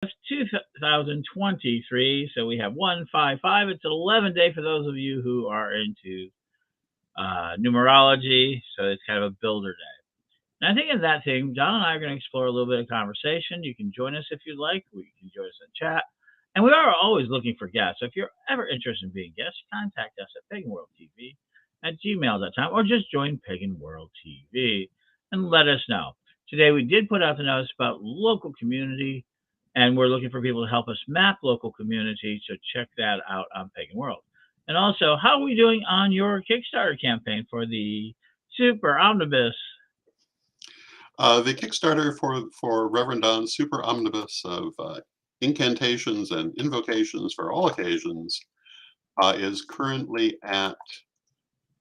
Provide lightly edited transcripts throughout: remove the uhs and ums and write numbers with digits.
2023. So we have 155. It's an 11 day for those of you who are into numerology. So it's kind of a builder day. And I think in that thing, John and I are going to explore a little bit of conversation. You can join us if you'd like. You can join us in chat. And we are always looking for guests. So if you're ever interested in being guests, contact us at paganworldtv at gmail.com or just join Pagan World TV and let us know. Today we did put out the notice about local community, and we're looking for people to help us map local community. So check that out on Pagan World. And also, how are we doing on your Kickstarter campaign for the Super Omnibus? The Kickstarter for Rev Don Super Omnibus of incantations and invocations for all occasions is currently at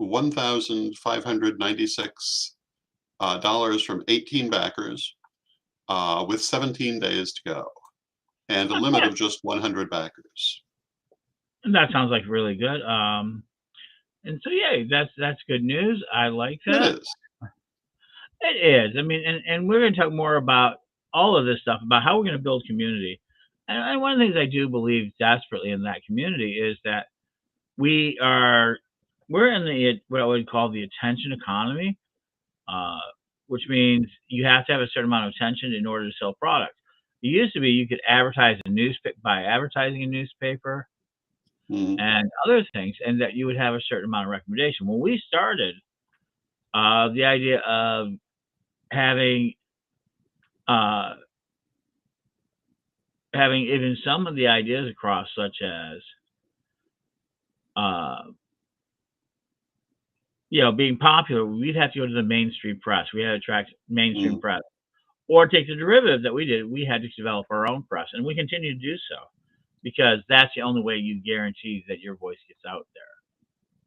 $1,596 from 18 backers, with 17 days to go, and a limit of just 100 backers. And that sounds like really good. And so yeah, that's good news. I like that. It is. It is. I mean, and we're going to talk more about all of this stuff, about how we're going to build community. And one of the things I do believe desperately in that community is that we're in the what I would call the attention economy, which means you have to have a certain amount of attention in order to sell products. It used to be you could advertise a newspaper by advertising a newspaper and other things, and that you would have a certain amount of recommendation. When we started, the idea of having even some of the ideas across, such as being popular, we'd have to go to the mainstream press. We had to attract mainstream press, or take the derivative that we did. We had to develop our own press, and we continue to do so because that's the only way you guarantee that your voice gets out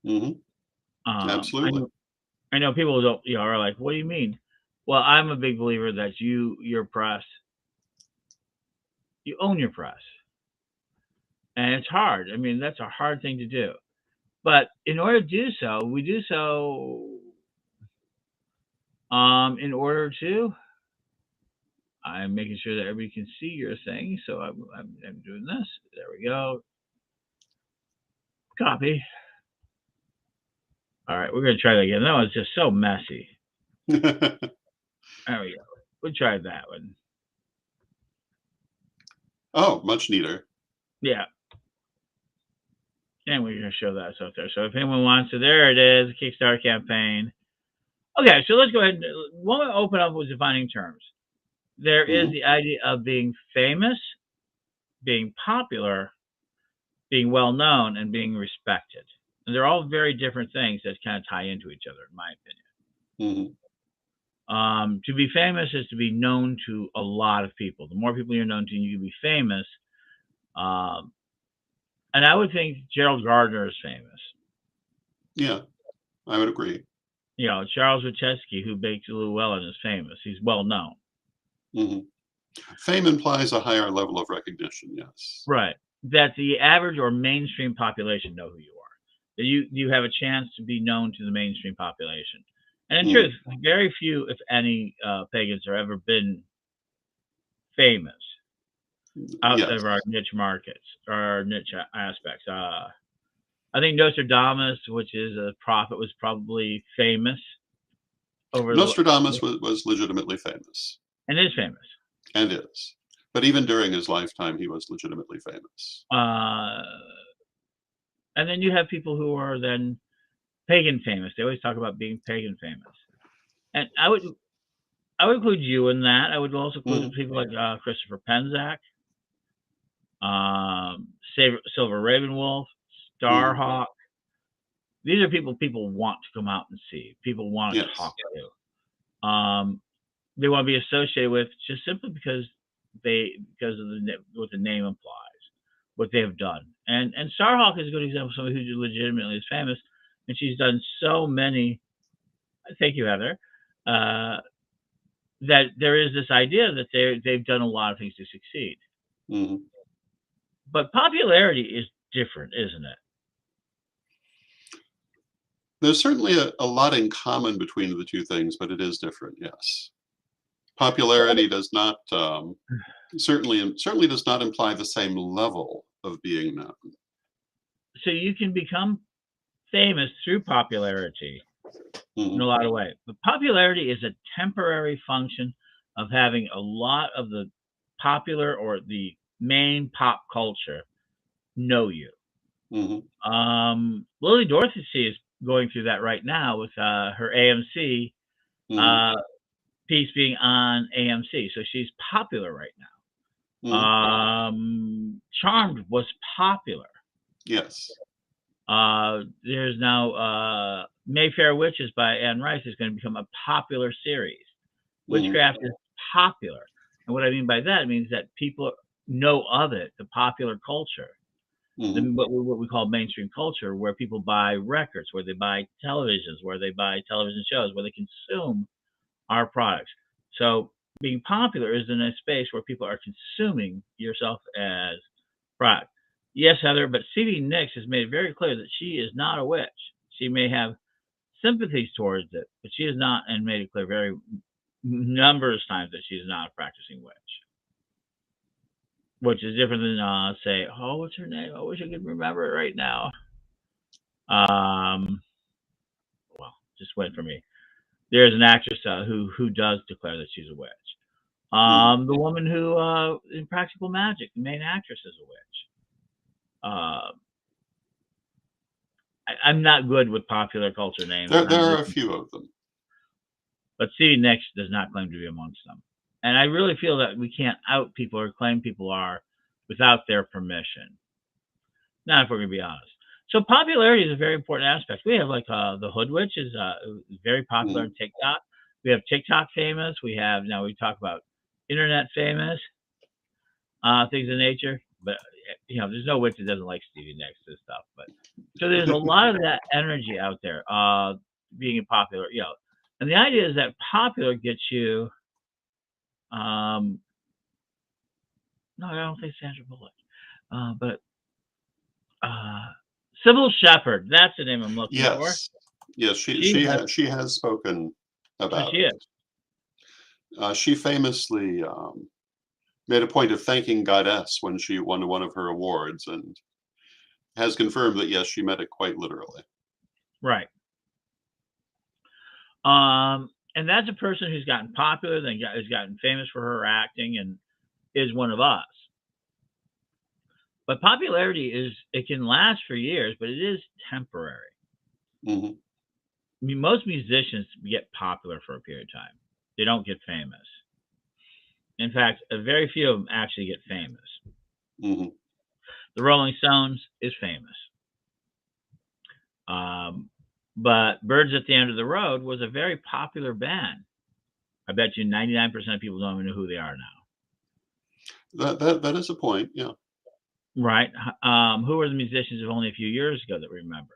there. Absolutely. I know people don't, are like, "What do you mean?" Well, I'm a big believer that your press, you own your press, and it's hard. I mean, that's a hard thing to do, but in order to do so, we do so in order to. I'm making sure that everybody can see your thing, so I'm doing this. There we go. Copy. All right, we're gonna try that again. That was just so messy. There we go. We'll try that one. Oh, much neater. Yeah. And we're going to show that stuff there. So if anyone wants to, there it is, the Kickstarter campaign. Okay, so let's go ahead. What we open up with defining terms. There is the idea of being famous, being popular, being well known, and being respected. And they're all very different things that kind of tie into each other, in my opinion. To be famous is to be known to a lot of people. The more people you're known to, you can be famous. And I would think Gerald Gardner is famous. Yeah, I would agree. Charles Wachowski, who baked Llewellyn, is famous. He's well known. Fame implies a higher level of recognition, yes. Right. That the average or mainstream population know who you are. That you have a chance to be known to the mainstream population. And in truth, very few, if any, pagans have ever been famous outside of our niche markets, or our niche aspects. I think Nostradamus, which is a prophet, was probably famous. Nostradamus was legitimately famous. And is famous. And is. But even during his lifetime, he was legitimately famous. And then you have people who are then pagan famous. They always talk about being pagan famous. And I would include you in that. I would also include people like Christopher Penczak, Silver Ravenwolf, Starhawk. These are people want to come out and see. People want to talk to. They want to be associated with just simply because of what the name implies, what they have done. And Starhawk is a good example of somebody who legitimately is famous, and she's done so many. Thank you, Heather. That there is this idea that they've done a lot of things to succeed. But popularity is different, isn't it? There's certainly a lot in common between the two things, but it is different, yes. Popularity does not certainly does not imply the same level of being known. So you can become famous through popularity in Hmm. a lot of ways. But popularity is a temporary function of having a lot of the popular or the main pop culture know you. Hmm. Lily Dorothy is going through that right now with her AMC Hmm. uh, piece being on AMC. So she's popular right now. Hmm. Charmed was popular. Yes. There's now Mayfair Witches by Anne Rice is going to become a popular series. Hmm. Witchcraft is popular. And what I mean by that means that people know of it, the popular culture, Hmm. what we call mainstream culture, where people buy records, where they buy televisions, where they buy television shows, where they consume our products. So being popular is in a space where people are consuming yourself as product. Yes, Heather, but Stevie Nicks has made it very clear that she is not a witch. She may have sympathies towards it, but she is not, and made it clear very numerous times that she is not a practicing witch, which is different than say, oh, what's her name? I wish I could remember it right now. Um, well, just wait for me. There's an actress who does declare that she's a witch. Hmm. The woman who in Practical Magic, the main actress, is a witch. Uh, I'm not good with popular culture names. There I'm are just, a few of them. but Stevie Nicks does not claim to be amongst them. And I really feel that we can't out people or claim people are without their permission. Not if we're going to be honest. So popularity is a very important aspect. We have like the Hood Witch is very popular on Hmm. TikTok. We have TikTok famous. We have now we talk about internet famous things of nature. But there's no witch that doesn't like Stevie Nicks and stuff. But so there's a lot of that energy out there being a popular. And the idea is that popular gets you. Um, no, I don't think Sandra Bullock, but uh, Sybil Shepherd. That's the name I'm looking for. Yes. Yes, She has. she has spoken about She it. is. She famously made a point of thanking Goddess when she won one of her awards, and has confirmed that yes, she meant it quite literally. Right. And that's a person who's gotten popular, has gotten famous for her acting, and is one of us. But popularity it can last for years, but it is temporary. Hmm. I mean, most musicians get popular for a period of time. They don't get famous. In fact, a very few of them actually get famous. Hmm. The Rolling Stones is famous. Um, but Birds at the End of the Road was a very popular band. I bet you 99% of people don't even know who they are now. That is a point. Yeah. Right? Who are the musicians of only a few years ago that we remember?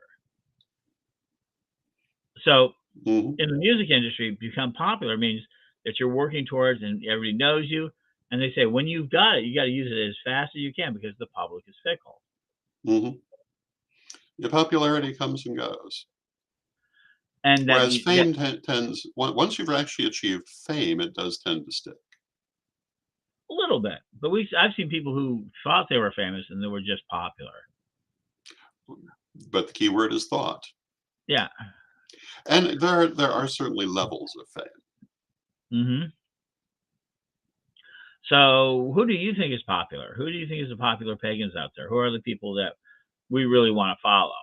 So Hmm. in the music industry, become popular means that you're working towards and everybody knows you. And they say, when you've got it, you got to use it as fast as you can because the public is fickle. Hmm. The popularity comes and goes. And that, Whereas you, that fame tends, once you've actually achieved fame, it does tend to stick. a little bit, but I've seen people who thought they were famous and they were just popular. But the key word is thought. Yeah. And there are certainly levels of fame. Hmm. So who do you think is popular? Who do you think is the popular pagans out there? Who are the people that we really want to follow?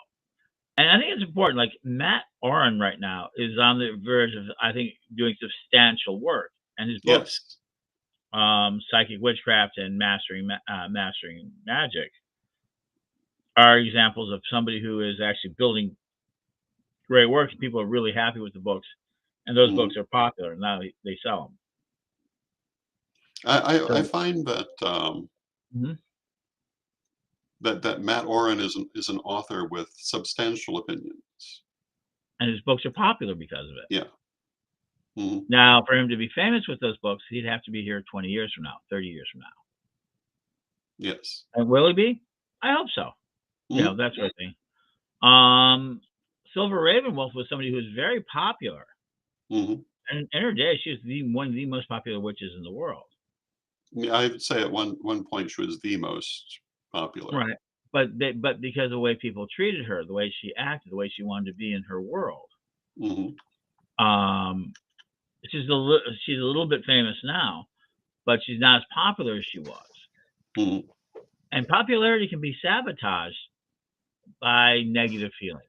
And I think it's important. Like Matt Oren right now is on the verge of, I think, doing substantial work, and his books, Yes. Psychic Witchcraft and Mastering Magic, are examples of somebody who is actually building great work. People are really happy with the books, and those Hmm. books are popular. And now they sell them. I So, find that mhm. that Matt Oren is an author with substantial opinions. And his books are popular because of it. Yeah. Hmm. Now, for him to be famous with those books, he'd have to be here 20 years from now, 30 years from now. Yes. And will he be? I hope so. Hmm. That sort of thing. Um, Silver Ravenwolf was somebody who was very popular. Hmm. And in her day, she was one of the most popular witches in the world. Yeah, I'd say at one point she was the most popular. Right. But because of the way people treated her, the way she acted, the way she wanted to be in her world, Mhm, um, she's a little bit famous now, but she's not as popular as she was. mhm, And popularity can be sabotaged by negative feelings.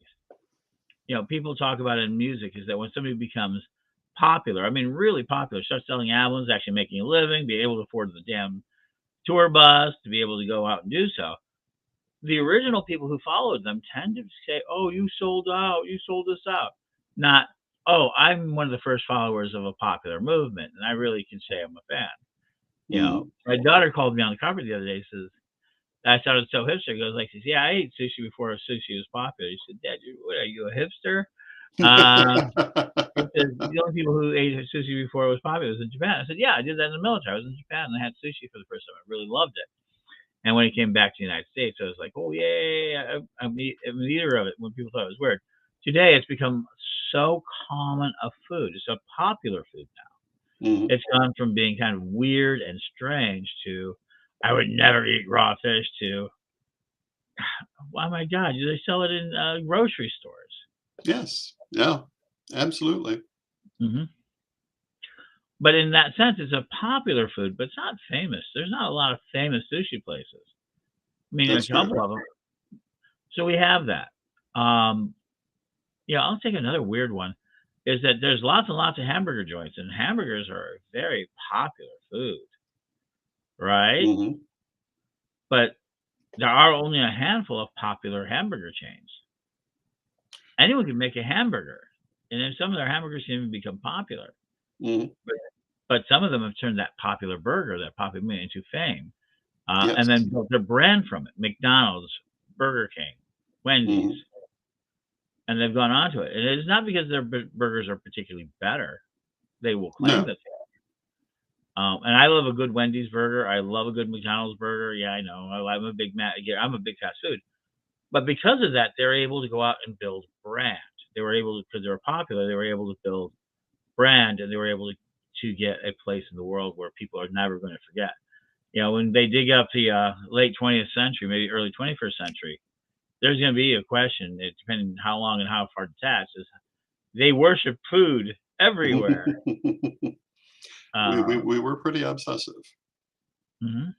People talk about it in music is that when somebody becomes popular, I mean, really popular, starts selling albums, actually making a living, be able to afford the damn tour bus to be able to go out and do so. The original people who followed them tend to say, "Oh, you sold out, you sold us out," not, "Oh, I'm one of the first followers of a popular movement, and I really can say I'm a fan." mhm. My daughter called me on the cover the other day. Says I sounded so hipster. Goes like, "Yeah, I ate sushi before sushi was popular." He said, "Dad, what are you, a hipster?" Um, He says, "The only people who ate sushi before it was popular was in Japan." I said, "Yeah, I did that in the military. I was in Japan and I had sushi for the first time. I really loved it." And when he came back to the United States, I was like, "Oh, yeah, I'm an eater of it," when people thought it was weird. Today, it's become so common a food. It's a popular food now. Mhm. It's gone from being kind of weird and strange to, "I would never eat raw fish," to, "Oh my God, they sell it in grocery stores." Yes. Yeah, absolutely. Hmm. But in that sense, it's a popular food, but it's not famous. There's not a lot of famous sushi places. I mean, a That's true. couple of them. So we have that. Um, I'll take another weird one. Is that there's lots and lots of hamburger joints, and hamburgers are a very popular food, right? Mhm. But there are only a handful of popular hamburger chains. Anyone can make a hamburger, and then some of their hamburgers can even become popular. Mhm. But, but some of them have turned that popular burger, that popular meat, into fame, and Yes. then built their brand from it. McDonald's, Burger King, Wendy's, Mhm. and they've gone on to it. And it's not because their burgers are particularly better. They will claim No. that. And I love a good Wendy's burger. I love a good McDonald's burger. Yeah, I know. I'm a big I'm a big fast food. But because of that, they're able to go out and build brand. They were able to, because they were popular. They were able to build brand, and they were able to get a place in the world where people are never going to forget. When they dig up the late 20th century, maybe early 21st century, there's going to be a question, depending on how long and how far detached, is they worship food everywhere. We Um, we were pretty obsessive. mhm.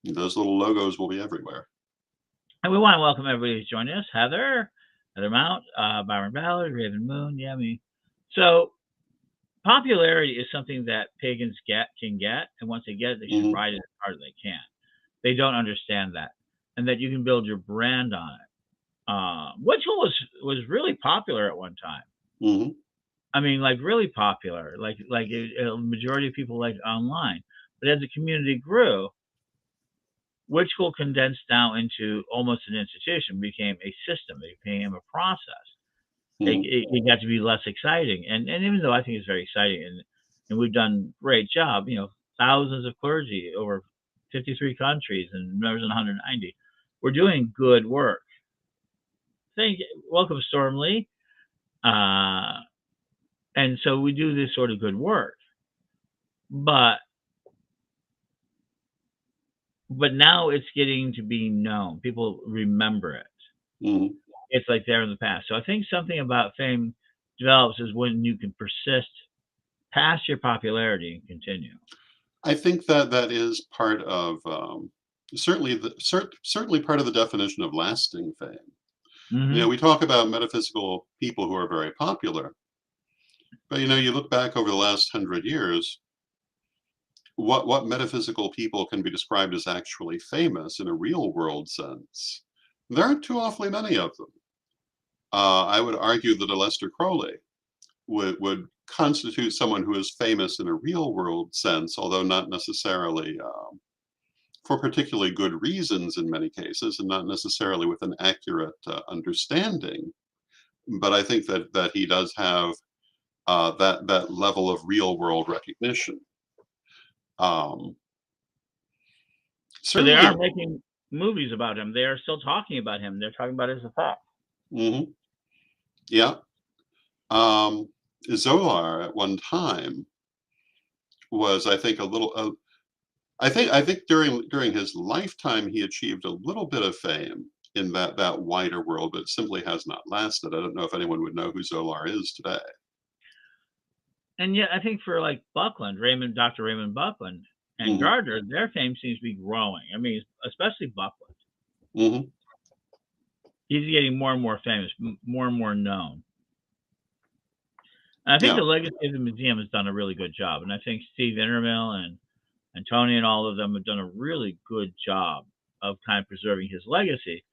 Those little logos will be everywhere. And we want to welcome everybody who's joining us. Heather Mount, Byron Ballard, Raven Moon. Yeah, me. So popularity is something that pagans can get, and once they get it, they should Mhm. ride it as hard as they can. They don't understand that, and that you can build your brand on it. Witchell was really popular at one time. Mhm. I mean, like really popular. Like a majority of people like online. But as the community grew, Witchell condensed down into almost an institution, became a system, it became a process. Mhm. It got to be less exciting, and even though I think it's very exciting, and we've done a great job, thousands of clergy over 53 countries and members in 190, we're doing good work. Thank you. Welcome, Storm Lee. Uh, and so we do this sort of good work, but now it's getting to be known. People remember it. Mhm. It's like there in the past. So I think something about fame develops is when you can persist past your popularity and continue. I think that that is part of, certainly part of the definition of lasting fame. Hmm. We talk about metaphysical people who are very popular, but, you look back over the last 100 years, what metaphysical people can be described as actually famous in a real world sense? There aren't too awfully many of them. I would argue that a Lester Crowley would constitute someone who is famous in a real world sense, although not necessarily for particularly good reasons in many cases, and not necessarily with an accurate understanding. But I think that he does have that level of real world recognition. Um, So they certainly, are making movies about him. They are still talking about him. They're talking about his effect. mhm, yeah. Um, Zolar at one time was, I think, a little. I think during his lifetime he achieved a little bit of fame in that wider world, but it simply has not lasted. I don't know if anyone would know who Zolar is today. And yet, I think for like Buckland, Dr. Raymond Buckland and Hmm. Gardner, their fame seems to be growing. I mean, especially Buckland. Hmm. He's getting more and more famous, more and more known. And I think Yeah. the legacy of the museum has done a really good job. And I think Steve Intermill and Tony and all of them have done a really good job of kind of preserving his legacy.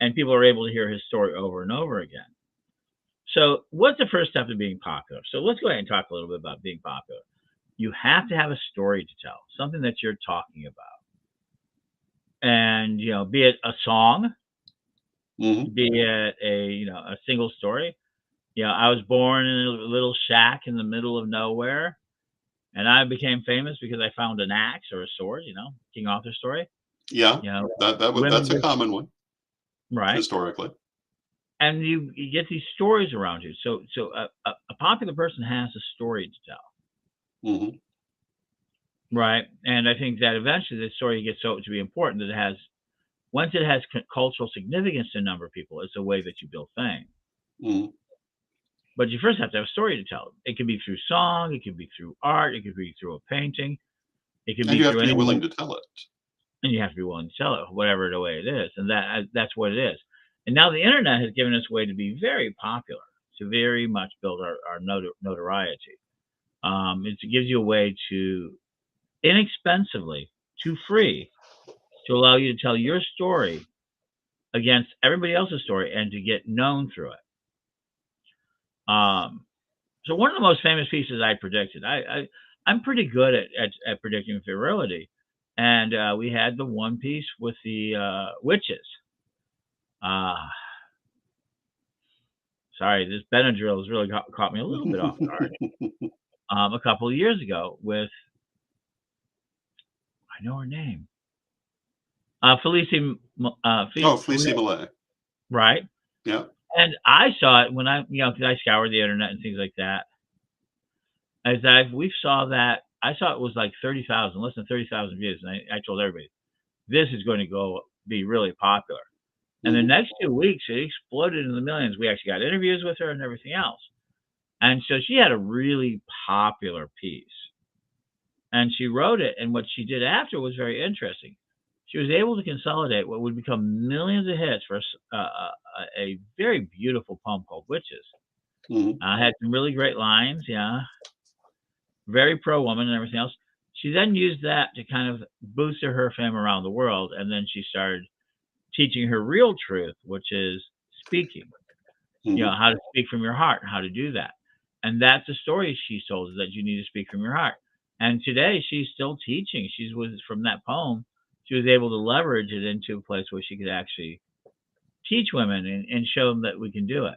And people are able to hear his story over and over again. So, what's the first step to being popular? So, let's go ahead and talk a little bit about being popular. You have to have a story to tell, something that you're talking about. And, be it a song, Hmm. be it a single story. I was born in a little shack in the middle of nowhere, and I became famous because I found an axe or a sword, King Arthur story. Yeah. You know, That's women a just common one right. historically. And you get these stories around you. So a popular person has a story to tell. Hmm. Right. And I think that eventually the story gets so to be important that once it has cultural significance to a number of people, it's a way that you build fame. Hmm. But you first have to have a story to tell. It can be through song, it can be through art, it could be through a painting, it can And be you have through to be anything, willing to tell it. and you have to be willing to tell it, whatever the way it is, and that's what it is. And now the internet has given us a way to be very popular, to very much build our notoriety. It gives you a way to inexpensively, to free, to allow you to tell your story against everybody else's story and to get known through it. Um, so one of the most famous pieces I predicted, I'm pretty good at predicting virility, and we had the one piece with the witches. Uh, sorry, this Benadryl has really caught me a little bit off guard. A couple of years ago with I know her name, Felicia, Oh, Fleecy Malay. right? Yeah. And I saw it when because I scoured the internet and things like that. As we saw that, I saw it was like 30,000, less than 30,000 views, and I told everybody this is going to be really popular. And the Hmm. next 2 weeks, it exploded in the millions. We actually got interviews with her and everything else. And so she had a really popular piece. And she wrote it. And what she did after was very interesting. She was able to consolidate what would become millions of hits for a very beautiful poem called Witches. Hmm. Had some really great lines, yeah, very pro woman and everything else. She then used that to kind of boost her fame around the world. And then she started teaching her real truth, which is speaking. Hmm. How to speak from your heart, how to do that. And that's the story she told is that you need to speak from your heart. And today she's still teaching. She's was from that poem, she was able to leverage it into a place where she could actually teach women and show them that we can do it.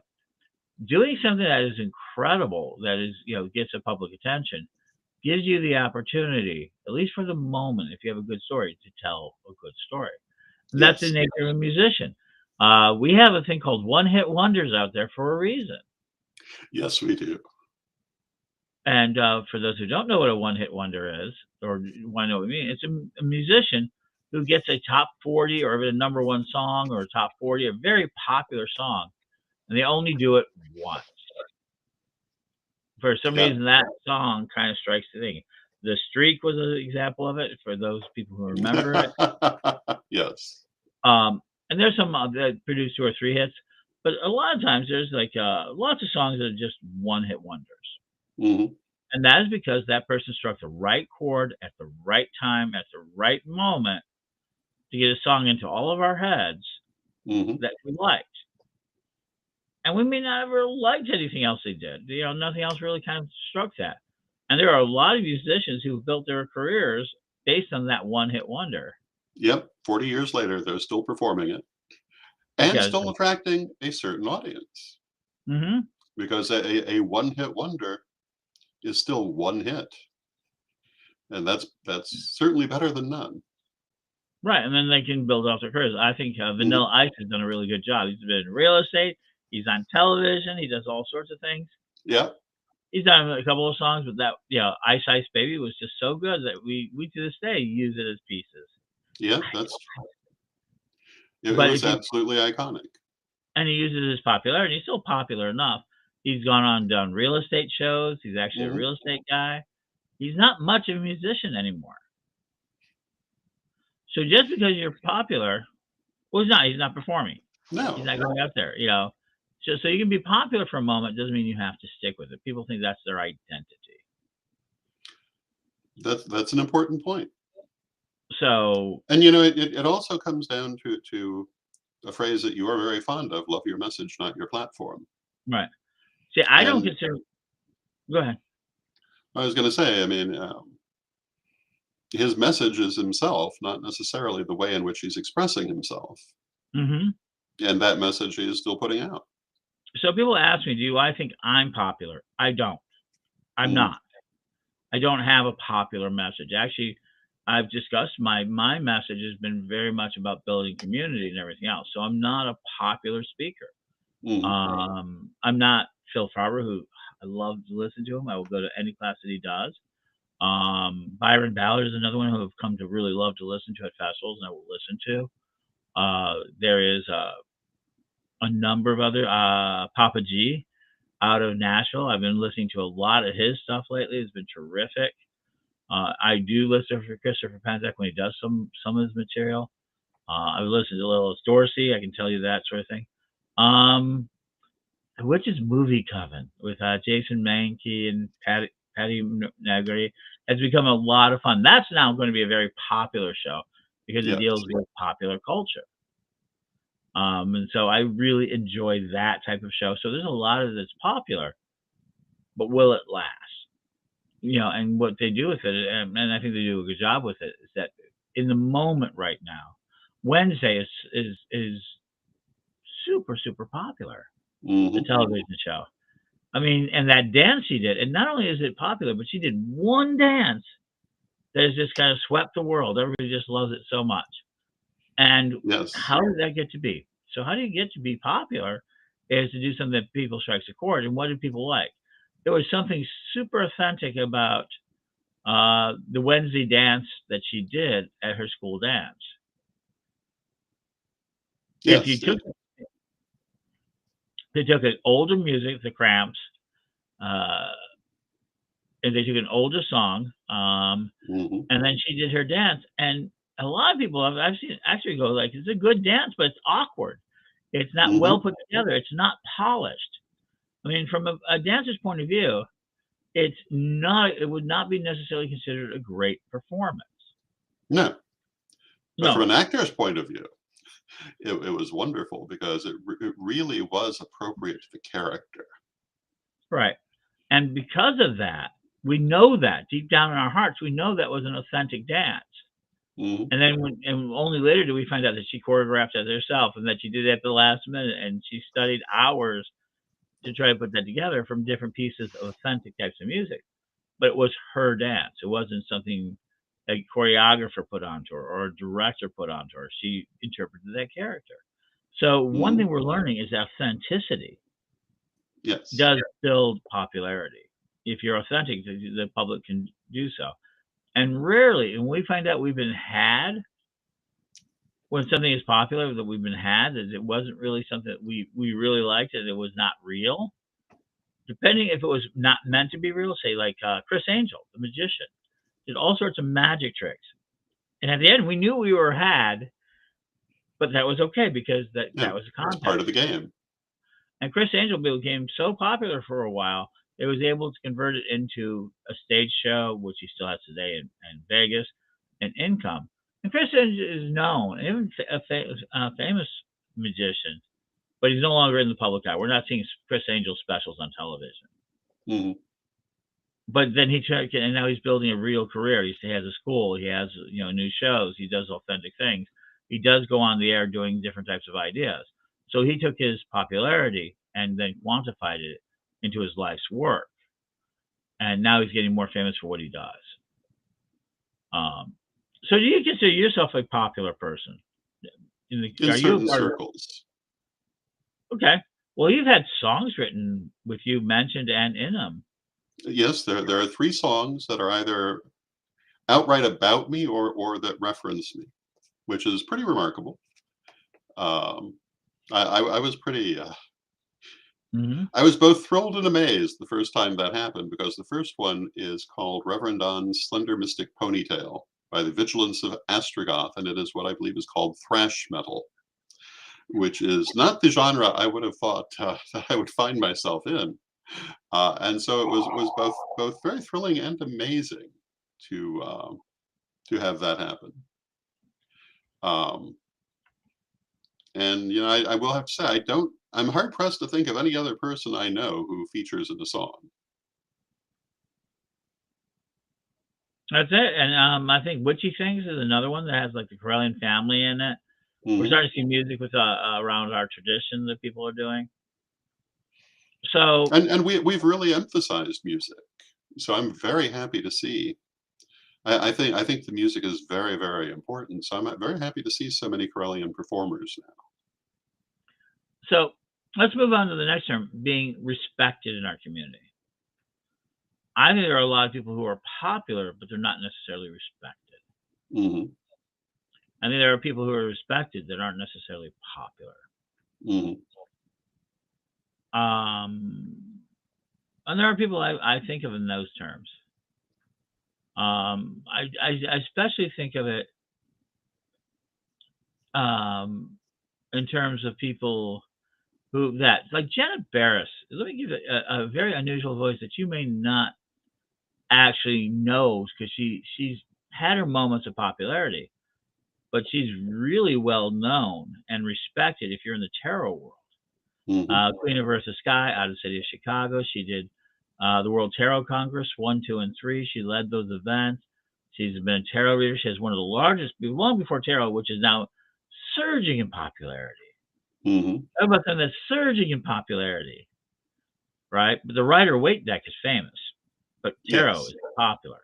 Doing something that is incredible, that is, gets the public attention, gives you the opportunity, at least for the moment, if you have a good story, to tell a good story. And that's the Yes. nature of a musician. We have a thing called one hit wonders out there for a reason. Yes, we do. And for those who don't know what a one hit wonder is, or want to know what I mean, it's a musician who gets a top 40 or a number one song or a top 40, a very popular song, and they only do it once. For some Yeah. reason, that song kind of strikes the thing. The Streak was an example of it for those people who remember it. Yes. And there's some that produce 2 or 3 hits, but a lot of times there's like lots of songs that are just one hit wonders. Hmm. And that is because that person struck the right chord at the right time, at the right moment to get a song into all of our heads Hmm. that we liked. And we may not ever liked anything else they did. Nothing else really kind of struck that. And there are a lot of musicians who've built their careers based on that one hit wonder Yep. 40 years later, they're still performing it and because, still attracting a certain audience mhm, because a one hit wonder is still one hit. And that's certainly better than none. right. And then they can build off their careers. I think Hmm. Vanilla Ice has done a really good job. He's been in real estate, he's on television, he does all sorts of things. Yeah. He's done a couple of songs, but that Ice Ice Baby was just so good that we to this day use it as pieces. Yeah, I that's it But was if you absolutely iconic. and he uses his popularity, he's still popular enough. He's gone on and done real estate shows. He's actually a Mhm. real estate guy. He's not much of a musician anymore. So just because you're popular, well, he's not performing. He's No, not going out there, you know. So you can be popular for a moment doesn't mean you have to stick with it. People think that's their identity. that's an important point. So And, you know, it also comes down to a phrase that you are very fond of, "Love your message, not your platform." right. See, I don't And consider. Go ahead. I was gonna say, I mean, his message is himself, not necessarily the way in which he's expressing himself, Hmm. and that message he is still putting out. So people ask me, do I think I'm popular? I don't. I'm Mhm, not. I don't have a popular message. Actually, I've discussed my message has been very much about building community and everything else. So I'm not a popular speaker. mhm, I'm not Phil Farber, who I love to listen to him. I will go to any class that he does. Byron Ballard is another one who I've come to really love to listen to at festivals, and I will listen to. There is a number of other Papa G out of Nashville. I've been listening to a lot of his stuff lately. It's been terrific. I do listen for Christopher Penczak when he does some of his material. I've listened to Little Dorsey. I can tell you that sort of thing. Um, which is Movie Coven with Jason Mankey and Patty Negri has become a lot of fun. That's now going to be a very popular show because it yes, deals with popular culture. And so I really enjoy that type of show. So there's a lot of that's popular, but will it last? And what they do with it, and I think they do a good job with it, is that in the moment right now, Wednesday is super super popular. The mhm, television show. I mean, and that dance she did, and not only is it popular, but she did one dance that has just kind of swept the world. Everybody just loves it so much. And yes, how did that get to be? So how do you get to be popular? Is to do something that people strikes a chord. And what did people like? There was something super authentic about the Wednesday dance that she did at her school dance. If you yes, took They took an older music, the Cramps, uh, and they took an older song, mhm, and then she did her dance. And a lot of people I've seen actually go like, "It's a good dance, but it's awkward. It's not well mhm, put together. It's not polished." I mean, from a dancer's point of view, it's not. It would not be necessarily considered a great performance. no, but from No, an actor's point of view, it was wonderful because it really was appropriate to the character. right. And because of that, we know that deep down in our hearts, we know that was an authentic dance. Mhm, And then and only later do we find out that she choreographed it herself and that she did it at the last minute and she studied hours to try to put that together from different pieces of authentic types of music. But it was her dance. It wasn't something a choreographer put onto her or a director put onto her. She interpreted that character. So one mhm, thing we're learning is authenticity yes, does build popularity. If you're authentic, the public can do so. And rarely, when we find out we've been had, when something is popular that we've been had, that it wasn't really something that we really liked, and it was not real. Depending if it was not meant to be real, say like Chris Angel, the magician, did all sorts of magic tricks, and at the end we knew we were had, but that was okay because that yeah, was the it's part context. of the game. And Chris Angel became so popular for a while, it was able to convert it into a stage show, which he still has today in Vegas, and income. And Chris Angel is known, even a famous magician, but he's no longer in the public eye. We're not seeing Chris Angel specials on television. Mhm, But then and now he's building a real career. He has a school. He has new shows. He does authentic things. He does go on the air doing different types of ideas. So he took his popularity and then quantified it into his life's work, and now he's getting more famous for what he does. Um, so do you consider yourself a popular person? in Are you a certain part of circles. Okay. Well, you've had songs written with you mentioned and in them. Yes, there are 3 songs that are either outright about me or that reference me, which is pretty remarkable. Um, I was pretty, Mhm. I was both thrilled and amazed the first time that happened because the first one is called Reverend Don's Slender Mystic Ponytail by the Vigilance of Astrogoth, and it is what I believe is called thrash metal, which is not the genre I would have thought, that I would find myself in. And so it was both very thrilling and amazing to have that happen. Um, and I will have to say I'm hard pressed to think of any other person I know who features in the song. That's it, and, I think Witchy Things is another one that has, like, the Corellian family in it. We're Hmm. starting to see music with, around our tradition that people are doing. So And we've really emphasized music, so I'm very happy to see. I think the music is very very important. So I'm very happy to see so many Corellian performers now. so let's move on to the next term, being respected in our community. I think there are a lot of people who are popular, but they're not necessarily respected. Hmm. I think there are people who are respected that aren't necessarily popular. Hmm. And there are people I think of in those terms. I especially think of it um, in terms of people who that like Janet Barris. Let me give a very unusual voice that you may not actually know because she's had her moments of popularity, but she's really well known and respected if you're in the tarot world. Hmm. Queen of Earth to Sky out of the city of Chicago. She did the World Tarot Congress 1, 2, and 3. She led those events. She's been a tarot reader. She has one of the largest, long before tarot, which is now surging in popularity. Hmm. How about them that's surging in popularity, right? But the Rider Waite deck is famous, but tarot Yes. is popular.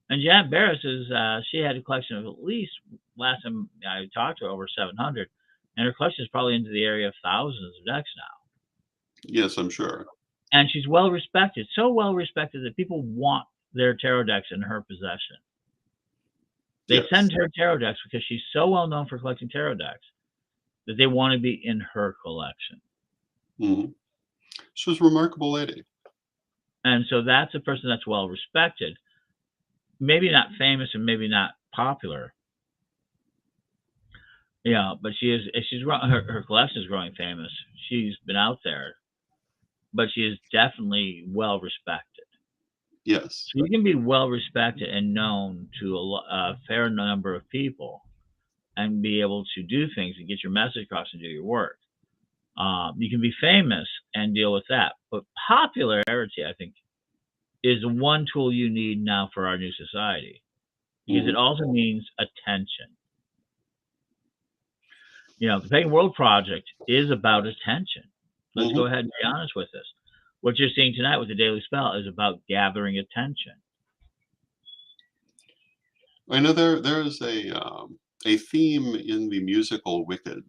And Janet Barris is she had a collection of at least last time I talked to her over 700, and her collection is probably into the area of thousands of decks now. Yes, I'm sure. And she's well respected, so well respected that people want their tarot decks in her possession. They Yes. send her tarot decks because she's so well known for collecting tarot decks that they want to be in her collection. Hmm. She was a remarkable lady. And so that's a person that's well respected, maybe not famous and maybe not popular. Yeah, but her collection is growing famous. She's been out there, but she is definitely well respected. Yes. So you can be well respected and known to a fair number of people and be able to do things and get your message across and do your work. You can be famous and deal with that, but popularity, I think, is the one tool you need now for our new society because it Hmm. also means attention. The Pagan World Project is about attention. Let's go Hmm. ahead and be honest with this. What you're seeing tonight with the Daily Spell is about gathering attention. I know there is a theme in the musical Wicked,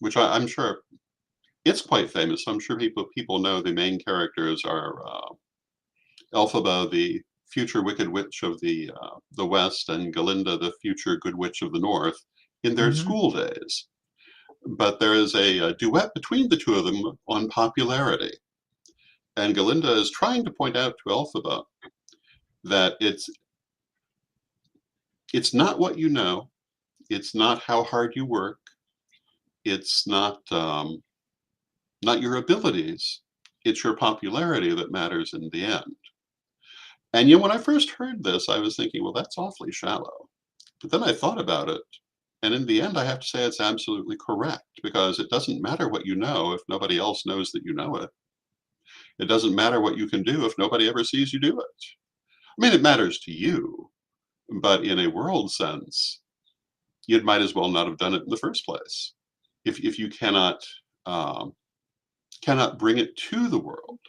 which I'm sure it's quite famous. I'm sure people know the main characters are Elphaba, the future Wicked Witch of the West, and Galinda, the future Good Witch of the North, in their Hmm. school days. But there is a duet between the two of them on popularity, and Galinda is trying to point out to Elphaba that it's not what you know, it's not how hard you work, it's not your abilities, it's your popularity that matters in the end. And when I first heard this, I was thinking, well, that's awfully shallow. But then I thought about it, and in the end, I have to say it's absolutely correct because it doesn't matter what you know if nobody else knows that you know it. It doesn't matter what you can do if nobody ever sees you do it. I mean, it matters to you, but in a world sense, you might as well not have done it in the first place. If you um, cannot bring it to the world,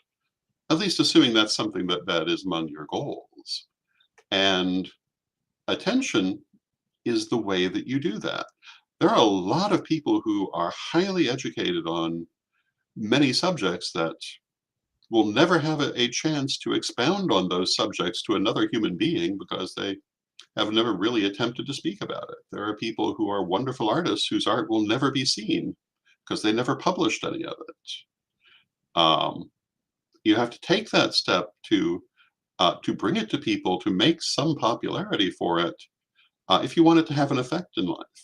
at least assuming that's something that is among your goals. And attention is the way that you do that. There are a lot of people who are highly educated on many subjects that will never have a chance to expound on those subjects to another human being because they have never really attempted to speak about it. There are people who are wonderful artists whose art will never be seen because they never published any of it. Um, you have to take that step to bring it to people, to make some popularity for it, if you want it to have an effect in life.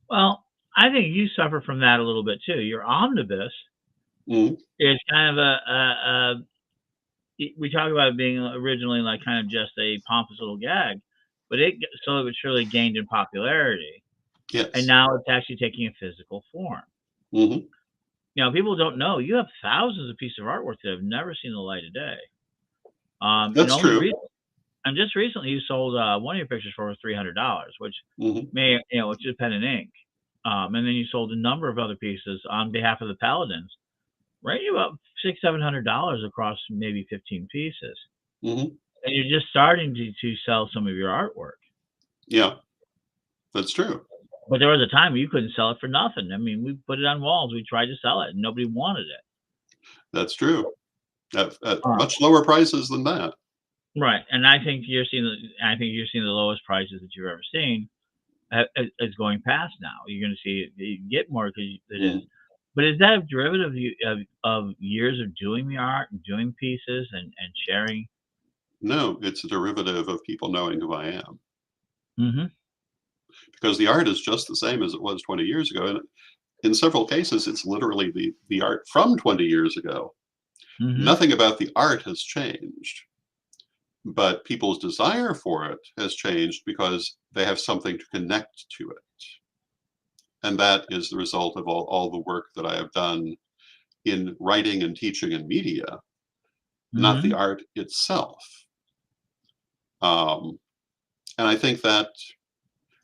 Well, I think you suffer from that a little bit too. Your omnibus Mhm. is kind of we talk about it being originally like kind of just a pompous little gag, but slowly but surely gained in popularity, and Yes. now it's actually taking a physical form. Hmm. People don't know you have thousands of pieces of artwork that have never seen the light of day. And That's only true. recently, and just recently, you sold one of your pictures for $300, which Hmm. which is pen and ink. And then you sold a number of other pieces on behalf of the Paladins, ranging about $600-700 across maybe 15 pieces. Hmm. And you're just starting to sell some of your artwork. Yeah, that's true. But there was a time you couldn't sell it for nothing. I mean, we put it on walls. We tried to sell it, and nobody wanted it. That's true. At Uh, much lower prices than that. right. And I think you're seeing the lowest prices that you've ever seen is going past now. You're going to see you get more because it is. Mhm. But is that a derivative of years of doing the art and doing pieces and sharing? No, it's a derivative of people knowing who I am, Hmm. because the art is just the same as it was 20 years ago. And in several cases, it's literally the art from 20 years ago. Hmm. Nothing about the art has changed, but people's desire for it has changed because they have something to connect to it. And that is the result of all the work that I have done in writing and teaching and media, not the Hmm. art itself. Um, and I think that,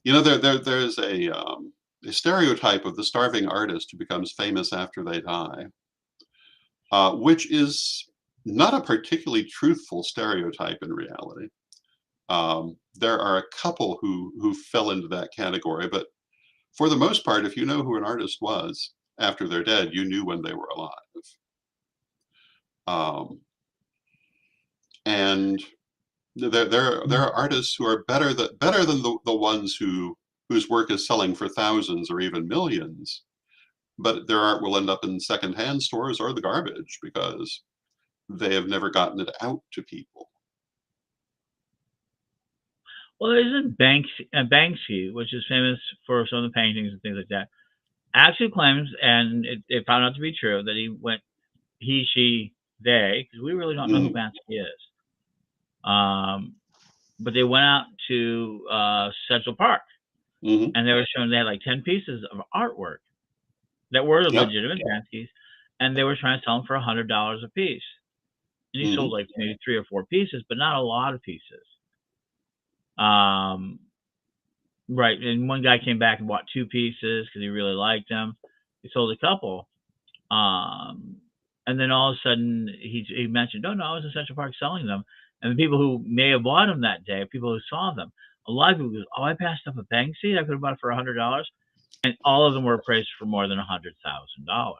there's a stereotype of the starving artist who becomes famous after they die, which is not a particularly truthful stereotype in reality. There are a couple who fell into that category, but for the most part, if you know who an artist was after they're dead, you knew when they were alive. Um, and there are artists who are better than the ones whose work is selling for thousands or even millions, but their art will end up in secondhand stores or the garbage because they have never gotten it out to people. Well, there isn't Banksy, which is famous for some of the paintings and things like that, actually claims, and it found out to be true, that he, she, they, because we really don't know who Hmm. Banksy is. Um, but they went out to Central Park, Hmm. and they were showing they had like 10 pieces of artwork that were Yep. legitimate Banksys, and they were trying to sell them for $100 a piece. And he sold Hmm. like maybe 3 or 4 pieces, but not a lot of pieces. Um, right. And one guy came back and bought 2 pieces because he really liked them. He sold a couple. Um, and then all of a sudden he mentioned, "Oh no, I was in Central Park selling them." And the people who may have bought them that day, people who saw them, a lot of people go, "Oh, I passed up a Banksy. I could have bought it for $100," and all of them were appraised for more than $100,000.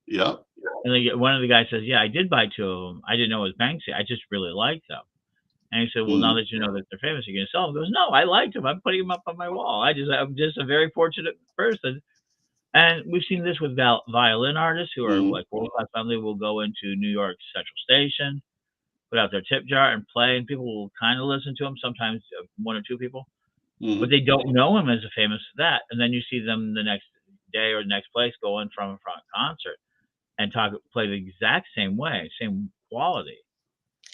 Yep. And one of the guys says, "Yeah, I did buy 2 of them. I didn't know it was Banksy. I just really liked them." And he said, "Well, now Hmm. that you know that they're famous, you're going to sell them." He goes, "No, I liked them. I'm putting them up on my wall. I'm just a very fortunate person." And we've seen this with violin artists who are Hmm. like world class family will go into New York Central Station, put out their tip jar and play, and people will kind of listen to them. Sometimes 1 or 2 people, but Hmm. they don't know him as a famous that. And then you see them the next day or the next place go in from a concert and play the exact same way, same quality,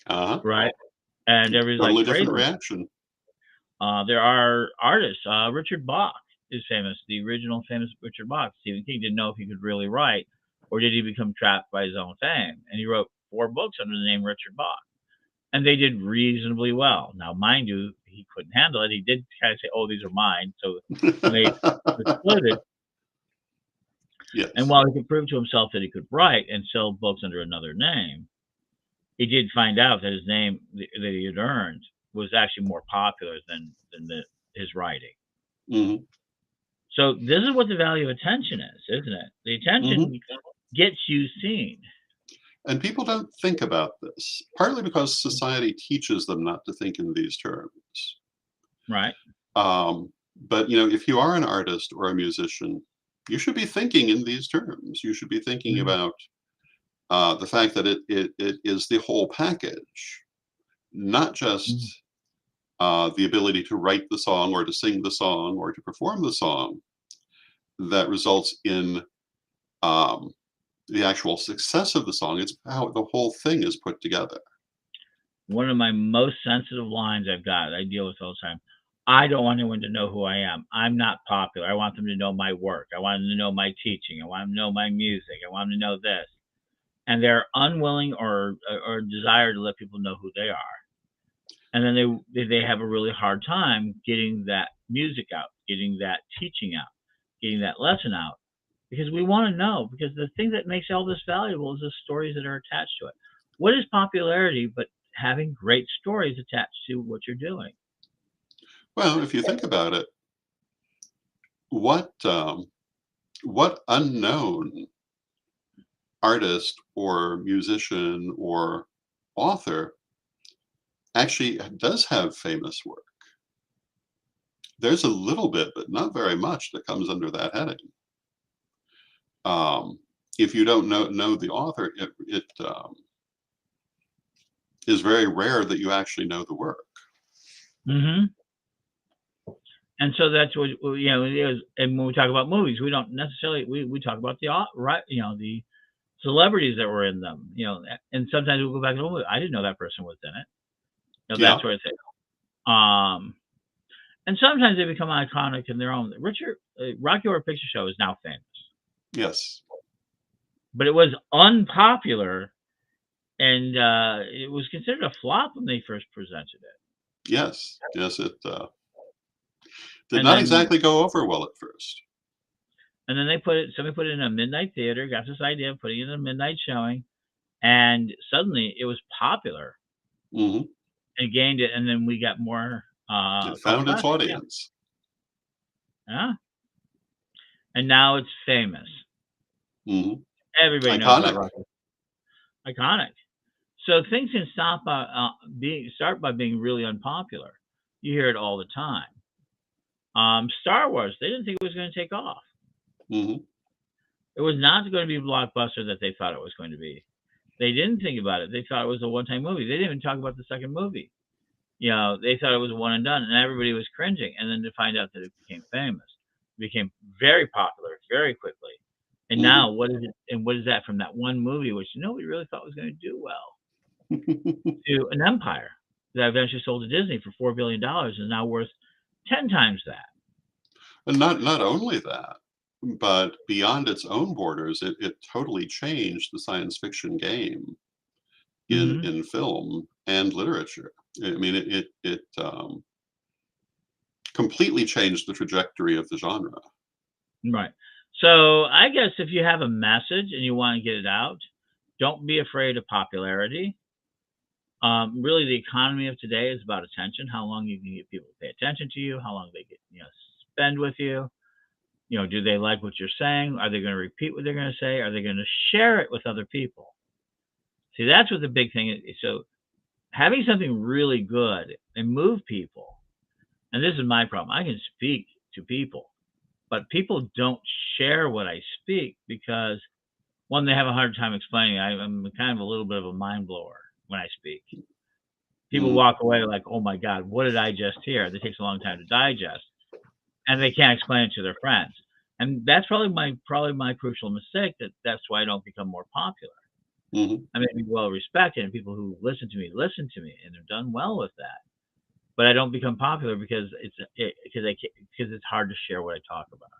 Uh-huh. right? And everybody's like Totally different crazy. reaction. There are artists. Richard Bach is famous. The original famous Richard Bach. Stephen King didn't know if he could really write, or did he become trapped by his own fame? And he wrote 4 books under the name Richard Bach, and they did reasonably well. Now, mind you, he couldn't handle it. He did kind of say, "Oh, these are mine." So when they exploded, and Yes. while he could prove to himself that he could write and sell books under another name, he did find out that his name that he had earned was actually more popular than his writing. Hmm. So this is what the value of attention is, isn't it? The Hmm. attention gets you seen. And people don't think about this, partly because society teaches them not to think in these terms. Right. But you know, if you are an artist or a musician, you should be thinking in these terms. You should be thinking Mhm. about the fact that it is the whole package, not Mhm. just the ability to write the song or to sing the song or to perform the song that results in um, the actual success of the song. It's how the whole thing is put together. One of my most sensitive lines I've got, I deal with all the time. I don't want anyone to know who I am. I'm not popular. I want them to know my work. I want them to know my teaching. I want them to know my music. I want them to know this. And they're unwilling or desire to let people know who they are. And then they have a really hard time getting that music out, getting that teaching out, getting that lesson out, because we want to know. Because the thing that makes all this valuable is the stories that are attached to it. What is popularity but having great stories attached to what you're doing? Well, if you think about it, what what unknown artist or musician or author actually does have famous work? There's a little bit, but not very much that comes under that heading. Um, if you don't know the author, it is very rare that you actually know the work. Hmm. And so that's what it is. And when we talk about movies, we don't necessarily we talk about right, the celebrities that were in them. And sometimes we'll go back and oh, I didn't know that person was in it. That Yeah. sort of thing. Um, and sometimes they become iconic in their own. Rocky Horror Picture Show is now famous, Yes. but it was unpopular, and it was considered a flop when they first presented it. Yes. Yes. It did And not then exactly go over well at first. somebody put it in a midnight theater, got this idea of putting it in a midnight showing, and suddenly it was popular Hmm. and gained it, and then we got more It cult found its classics. Yeah, audience. yeah. And now it's famous. Hmm. Everybody knows about Iconic. Rocky. Iconic. So things can start by being really unpopular. You hear it all the time. Star Wars, they didn't think it was going to take off. Hmm. It was not going to be a blockbuster that they thought it was going to be. They didn't think about it. They thought it was a one-time movie. They didn't even talk about the second movie. They thought it was one and done, and everybody was cringing. And then to find out that it became famous, it became very popular very quickly. And Hmm. now, what is it? And what is that from that one movie, which nobody really thought was going to do well, to an empire that eventually sold to Disney for $4 billion and is now worth 10 times that. And not only that, but beyond its own borders, it totally changed the science fiction game Hmm. in film and literature. I mean, completely changed the trajectory of the genre. Right. So I guess if you have a message and you want to get it out, don't be afraid of popularity. Really, the economy of today is about attention. How long you can get people to pay attention to you, how long they get spend with you. Do they like what you're saying? Are they going to repeat what they're going to say? Are they going to share it with other people? See, that's what the big thing is. So having something really good and move people. And this is my problem. I can speak to people, but people don't share what I speak because one, they have a hard time explaining. I'm kind of a little bit of a mind blower when I speak. People Mm, walk away like, "Oh my God, what did I just hear?" It takes a long time to digest, and they can't explain it to their friends. And that's probably my crucial mistake. That's why I don't become more popular. mhm, I may be well respected, and people who listen to me, and have done well with that. But I don't become popular because because it's hard to share what I talk about.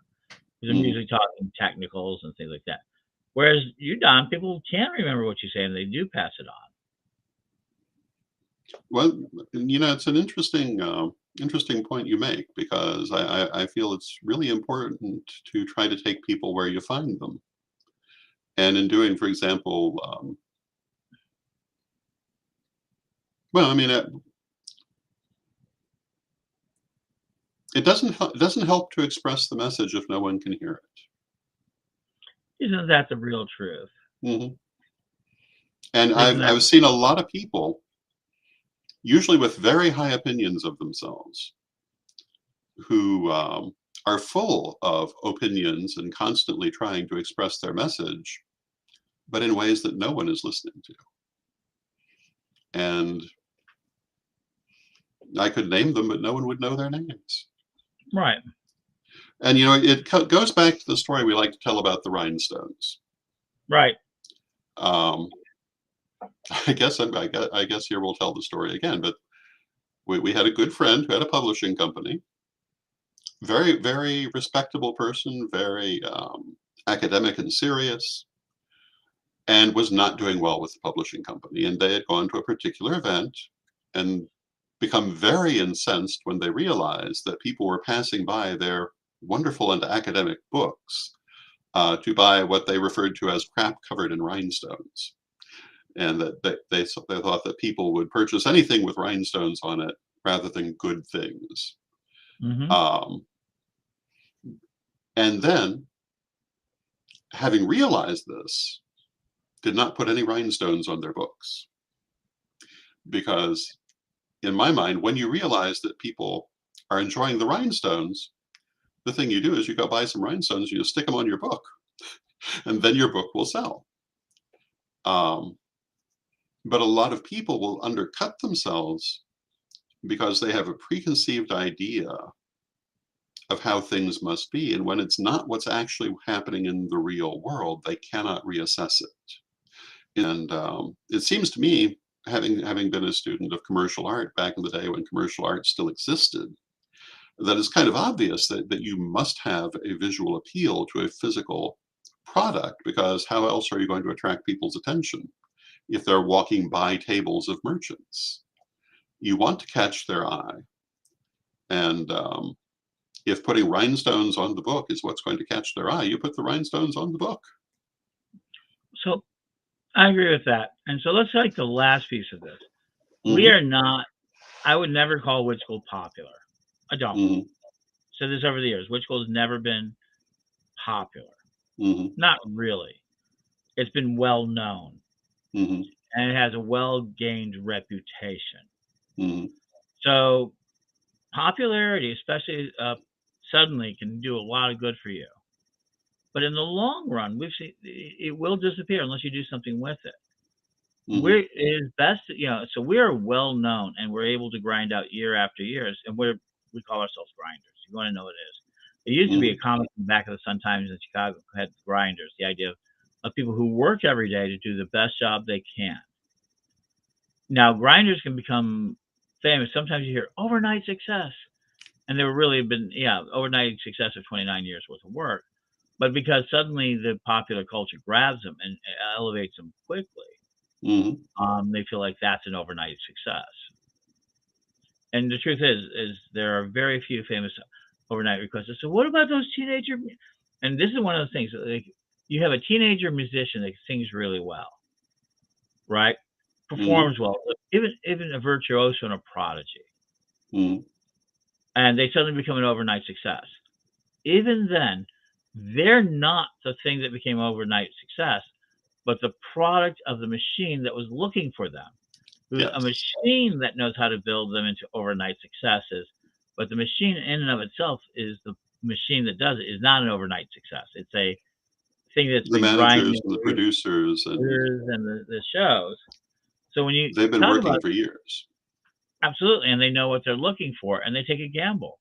Because I'm mhm. usually talking technicals and things like that. Whereas you, Don, people can remember what you say and they do pass it on. Well, you know, it's an interesting point you make because I feel it's really important to try to take people where you find them. And in doing, for example, well, I mean, it doesn't help to express the message if no one can hear Isn't that the real truth? it. Hmm. And Isn't that I've seen a lot of people, usually with very high opinions of themselves, who are full of opinions and constantly trying to express their message, but in ways that no one is listening to. And I could name them, but no one would know their names. right? And you know, it goes back to the story we like to tell about the rhinestones. Right. Um, I guess here we'll tell the story again. But we had a good friend who had a publishing company, very very respectable person, very academic and serious, and was not doing well with the publishing company. And they had gone to a particular event and become very incensed when they realized that people were passing by their wonderful and academic books to buy what they referred to as crap covered in rhinestones. And that they thought that people would purchase anything with rhinestones on it rather than good things. Mm-hmm. Um, and then, having realized this, did not put any rhinestones on their books. Because, in my mind, when you realize that people are enjoying the rhinestones, the thing you do is you go buy some rhinestones, you stick them on your book, and then your book will sell. Um, but a lot of people will undercut themselves because they have a preconceived idea of how things must be. And when it's not what's actually happening in the real world, they cannot reassess it. And it seems to me, having been a student of commercial art back in the day when commercial art still existed, that it's kind of obvious that you must have a visual appeal to a physical product, because how else are you going to attract people's attention if they're walking by tables of merchants? You want to catch their eye. And if putting rhinestones on the book is what's going to catch their eye, you put the rhinestones on the book. So I agree with that. And so let's take the last piece of this. We Hmm. are not. I would never call Witch School popular. I don't. Hmm. Said this over the years. Witch School has never been popular. Hmm. Not really. It's been well known Hmm. and it has a well gained reputation. Hmm. So popularity, especially suddenly, can do a lot of good for you. But in the long run, we've seen it will disappear unless you do something with it. Hmm. It is best, so we are well known and we're able to grind out year after years, and we call ourselves grinders. You want to know what it is? It used to be a Hmm. comic in the back of the Sun Times in Chicago had grinders, the idea of people who work every day to do the best job they can. Now, grinders can become famous. Sometimes you hear overnight success, and they were really been overnight success of 29 years worth of work. But because suddenly the popular culture grabs them and elevates them quickly, Hmm. they feel like that's an overnight success. And the truth is there are very few famous overnight requests. So what about those teenager? And this is one of those things. Like you have a teenager musician that sings really well, right? Hmm. Performs well, even a virtuoso and a prodigy, Hmm. and they suddenly become an overnight success. Even then, they're not the thing that became overnight success, but the product of the machine that was looking for them. It was a Yes. machine that knows how to build them into overnight successes, but the machine in and of itself is the machine that does it is not an overnight success. It's a thing that's The been grinding managers and the producers, and and the shows. So when you they've been talk working about for years. absolutely, and they know what they're looking for, and they take a gamble.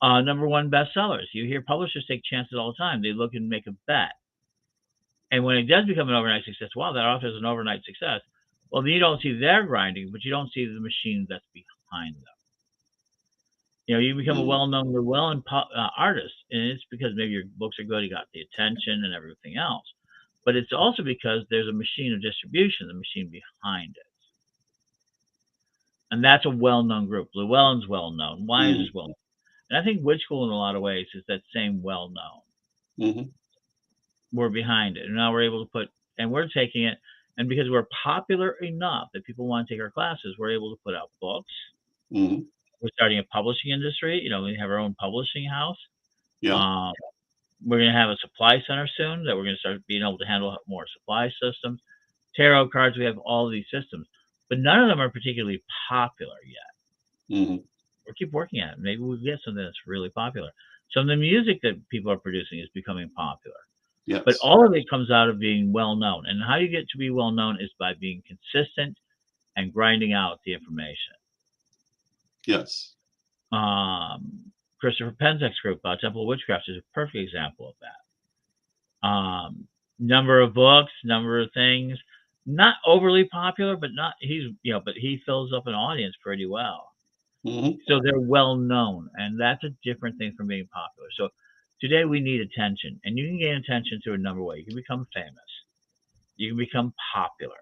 Number one bestsellers. You hear publishers take chances all the time. They look and make a bet. And when it does become an overnight success, wow, that author is an overnight success. Well, then you don't see their grinding, but you don't see the machine that's behind them. You become a Mm. well-known Llewellyn artist, and it's because maybe your books are good, you got the attention and everything else. But it's also because there's a machine of distribution, the machine behind it. And that's a well-known group. Llewellyn's well-known. Wise Mm. is well-known. And I think Witch School, in a lot of ways, is that same well-known. Hmm. We're behind it. And now we're able to and we're taking it, and because we're popular enough that people want to take our classes, we're able to put out books. Hmm. We're starting a publishing industry. We have our own publishing house. Yeah. Um, we're going to have a supply center soon that we're going to start being able to handle more supply systems tarot cards. We have all these systems, but none of them are particularly popular yet. Mm-hmm. We'll keep working at it. Maybe we'll get something that's really popular. Some of the music that people are producing is becoming popular. Yes. But all of it comes out of being well known. And how you get to be well known is by being consistent and grinding out the information. Yes. Christopher Penzek's group, Temple of Witchcraft, is a perfect example of that. Number of books, number of things, not overly popular, but not but he fills up an audience pretty well. Mm-hmm. So they're well known, and that's a different thing from being popular. So today we need attention, and you can gain attention through a number of ways. You can become famous, you can become popular,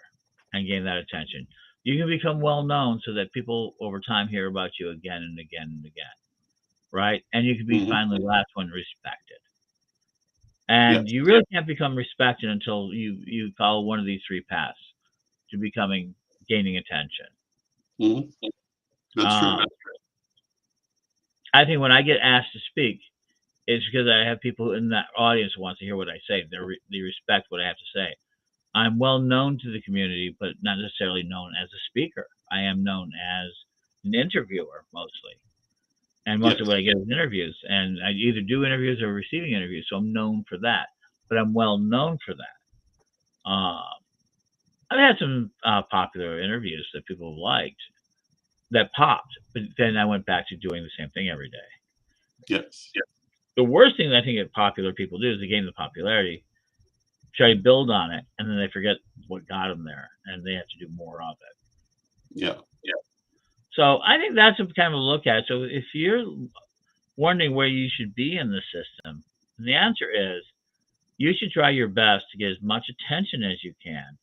and gain that attention. You can become well known so that people over time hear about you again and again and again, right? And you can be Mm-hmm. finally last one respected. And Yes. you really can't become respected until you follow one of these three paths to gaining attention. Mm-hmm. That's true. I think when I get asked to speak, it's because I have people in that audience who wants to hear what I say. They respect what I have to say. I'm well known to the community, but not necessarily known as a speaker. I am known as an interviewer mostly, and most of Yes. what I get is interviews. And I either do interviews or receiving interviews, so I'm known for that. But I'm well known for that. I've had some popular interviews that people have liked that popped, but then I went back to doing the same thing every day. Yes. The worst thing that I think that popular people do is they gain the popularity, try to build on it, and then they forget what got them there, and they have to do more of it. Yeah. So I think that's a kind of a look at it. So if you're wondering where you should be in the system, the answer is you should try your best to get as much attention as you can,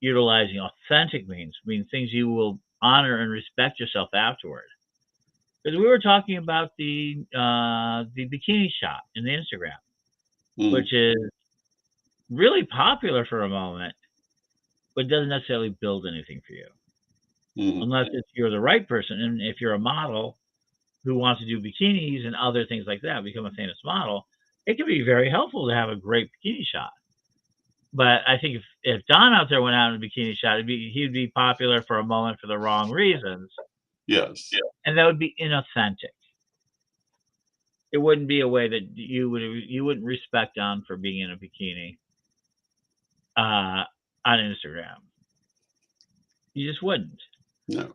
utilizing authentic means, things you will honor and respect yourself afterward. Because we were talking about the bikini shot in the Instagram, Mm-hmm. which is really popular for a moment, but doesn't necessarily build anything for you. Mm-hmm. Unless if you're the right person, and if you're a model who wants to do bikinis and other things like that, become a famous model, it can be very helpful to have a great bikini shot. But I think if Don out there went out in a bikini shot, he'd be popular for a moment for the wrong reasons, Yes. and that would be inauthentic. It wouldn't be a way that you wouldn't respect Don for being in a bikini on Instagram. You just wouldn't. No.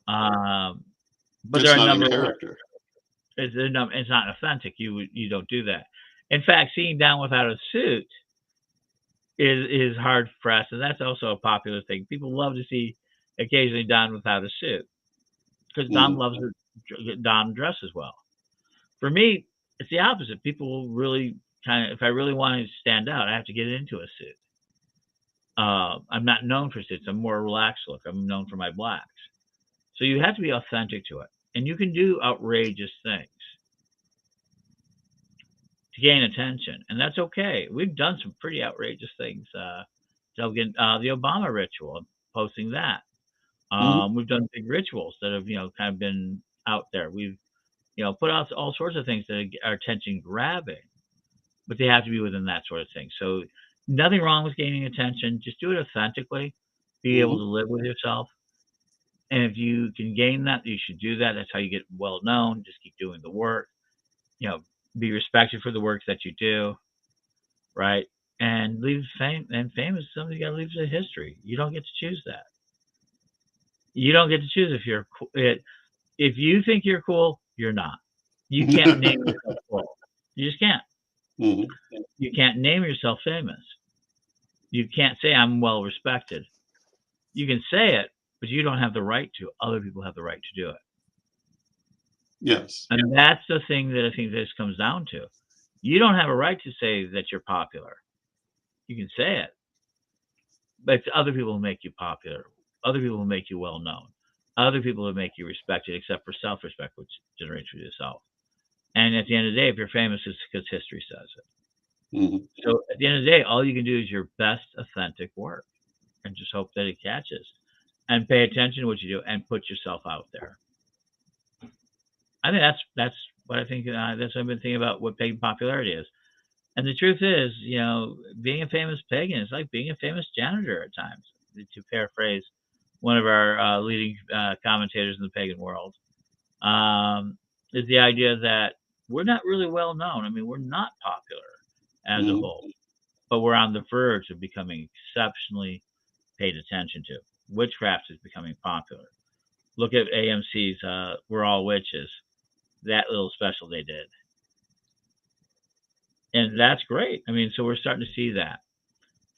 But It's there are a not number in of character. it's not authentic. You don't do that. In fact, seeing Don without a suit is hard pressed, and that's also a popular thing. People love to see occasionally Don without a suit because Don Mm-hmm. loves Don dresses well. For me, it's the opposite. People really if I really want to stand out, I have to get into a suit. I'm not known for suits. I'm more relaxed look. I'm known for my blacks. So you have to be authentic to it, and you can do outrageous things to gain attention, and that's okay. We've done some pretty outrageous things. The Obama ritual, posting that. Mm-hmm. We've done big rituals that have kind of been out there. We've put out all sorts of things that are attention grabbing, but they have to be within that sort of thing. So nothing wrong with gaining attention. Just do it authentically. Be able Mm-hmm. to live with yourself. And if you can gain that, you should do that. That's how you get well known. Just keep doing the work. Be respected for the work that you do, right? And leave fame. And fame is something you got to leave to history. You don't get to choose that. You don't get to choose if you're if you think you're cool, you're not. You can't name yourself cool. You just can't. Mm-hmm. You can't name yourself famous. You can't say I'm well respected. You can say it, but you don't have the right to. Other people have the right to do it. Yes. And that's the thing that I think this comes down to. You don't have a right to say that you're popular. You can say it, but it's other people who make you popular. Other people who make you well known. Other people who make you respected, except for self-respect, which generates for yourself. And at the end of the day, if you're famous, it's because history says it. Mm-hmm. So at the end of the day, all you can do is your best authentic work, and just hope that it catches, and pay attention to what you do, and put yourself out there. I think that's what I think. That's what I've been thinking about what pagan popularity is. And the truth is, being a famous pagan is like being a famous janitor at times. to paraphrase one of our leading commentators in the pagan world, is the idea that we're not really well known. I mean, we're not popular as a Mhm. whole, but we're on the verge of becoming exceptionally paid attention to. Witchcraft is becoming popular. Look at AMC's "We're All Witches," that little special they did, and that's great. I mean, so we're starting to see that.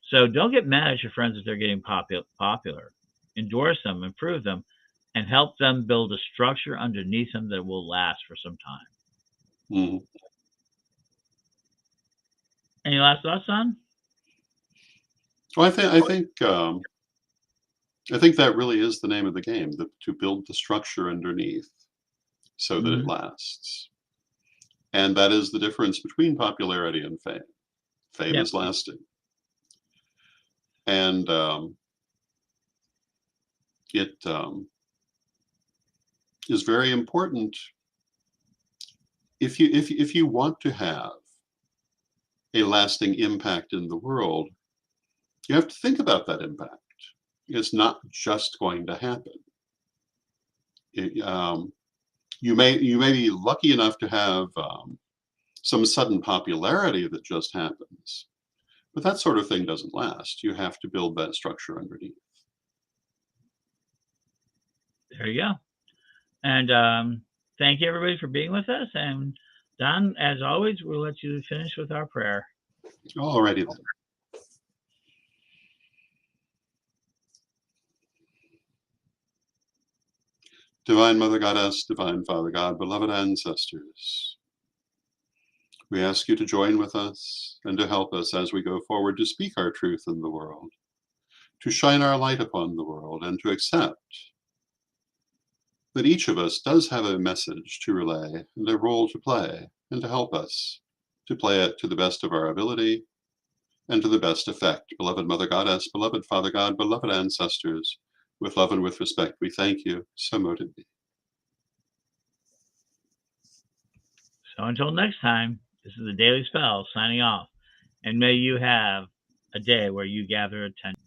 So don't get mad at your friends if they're getting popular. Endorse them, improve them, and help them build a structure underneath them that will last for some time. Mhm. Any last thoughts, on? Well, I think that really is the name of the game, to build the structure underneath so that it Mm-hmm. lasts. And that is the difference between popularity and fame. Fame Yep. is lasting. And it is very important if you want to have a lasting impact in the world, you have to think about that impact. It's not just going to happen. It, you may be lucky enough to have some sudden popularity that just happens, but that sort of thing doesn't last. You have to build that structure underneath. There you go. And thank you, everybody, for being with us. And Don, as always, we'll let you finish with our prayer. Alrighty then. Divine Mother Goddess, Divine Father God, beloved ancestors, we ask you to join with us and to help us as we go forward to speak our truth in the world, to shine our light upon the world, and to accept that each of us does have a message to relay and a role to play, and to help us to play it to the best of our ability and to the best effect. Beloved Mother Goddess, beloved Father God, beloved ancestors, with love and with respect, we thank you. So mote it be. So until next time, this is the Daily Spell signing off. And may you have a day where you gather attention.